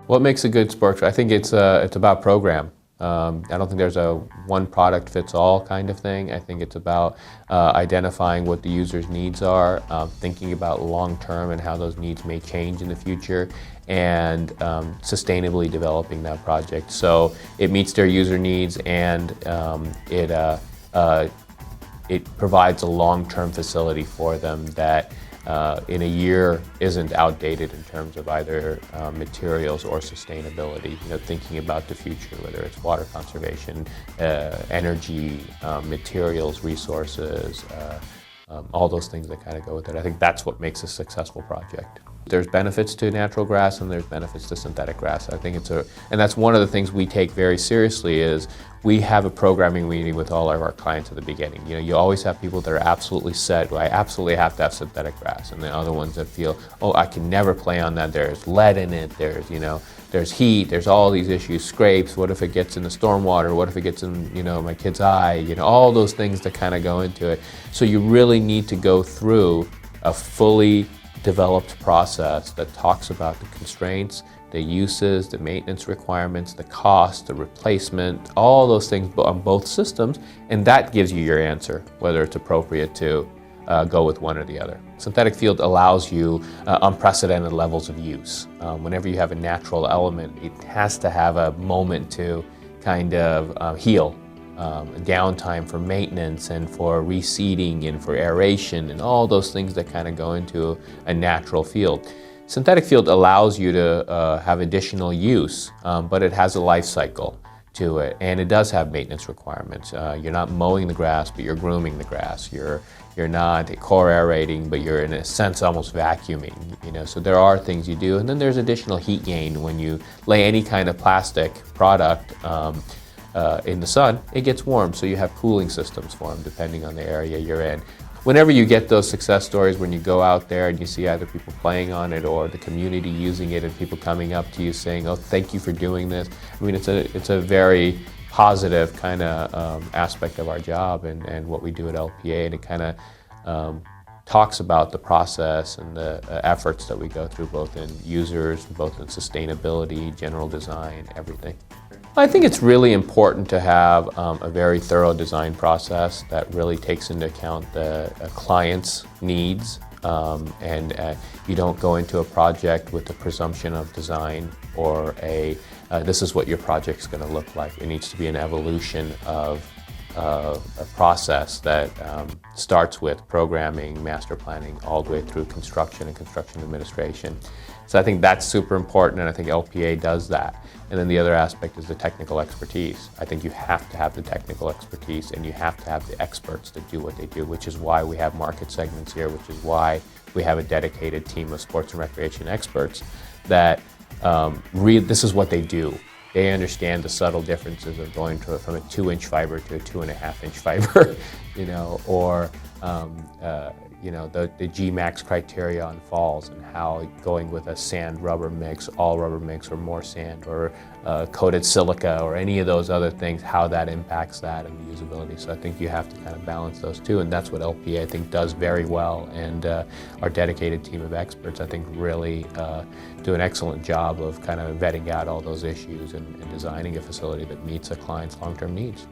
What makes a good sports? I think it's about program. I don't think there's a one product fits all kind of thing. I think it's about identifying what the user's needs are, thinking about long term and how those needs may change in the future, and sustainably developing that project so it meets their user needs and it provides a long-term facility for them that in a year isn't outdated in terms of either materials or sustainability. You know, thinking about the future, whether it's water conservation, energy, materials, resources, all those things that kind of go with it. I think that's what makes a successful project. There's benefits to natural grass and there's benefits to synthetic grass. I think and that's one of the things we take very seriously is we have a programming meeting with all of our clients at the beginning. You know, you always have people that are absolutely set, well, I absolutely have to have synthetic grass, and then other ones that feel, oh, I can never play on that. There's lead in it, there's heat, there's all these issues, scrapes, what if it gets in the stormwater, what if it gets in, my kid's eye, all those things that kind of go into it. So you really need to go through a fully developed process that talks about the constraints, the uses, the maintenance requirements, the cost, the replacement, all those things on both systems, and that gives you your answer, whether it's appropriate to go with one or the other. Synthetic field allows you unprecedented levels of use. Whenever you have a natural element, it has to have a moment to kind of heal. Downtime for maintenance and for reseeding and for aeration and all those things that kind of go into a natural field. Synthetic field allows you to have additional use, but it has a life cycle to it, and it does have maintenance requirements. You're not mowing the grass, but you're grooming the grass. You're not core aerating, but you're in a sense almost vacuuming. So there are things you do, and then there's additional heat gain when you lay any kind of plastic product in the sun. It gets warm, so you have cooling systems for them depending on the area you're in. Whenever you get those success stories, when you go out there and you see either people playing on it or the community using it and people coming up to you saying, oh, thank you for doing this. I mean, it's a very positive kind of aspect of our job and what we do at LPA, and it kind of talks about the process and the efforts that we go through both in users, both in sustainability, general design, everything. I think it's really important to have a very thorough design process that really takes into account the client's needs, and you don't go into a project with the presumption of design or this is what your project's going to look like. It needs to be an evolution of a process that starts with programming, master planning, all the way through construction and construction administration. So I think that's super important, and I think LPA does that. And then the other aspect is the technical expertise. I think you have to have the technical expertise, and you have to have the experts that do what they do, which is why we have market segments here, which is why we have a dedicated team of sports and recreation experts that this is what they do. They understand the subtle differences of going from a 2-inch fiber to a 2.5-inch fiber, or the G-Max criteria on falls and how going with a sand rubber mix, all rubber mix, or more sand, or coated silica, or any of those other things, how that impacts that and the usability. So I think you have to kind of balance those two, and that's what LPA I think does very well, and our dedicated team of experts I think really do an excellent job of kind of vetting out all those issues and designing a facility that meets a client's long-term needs.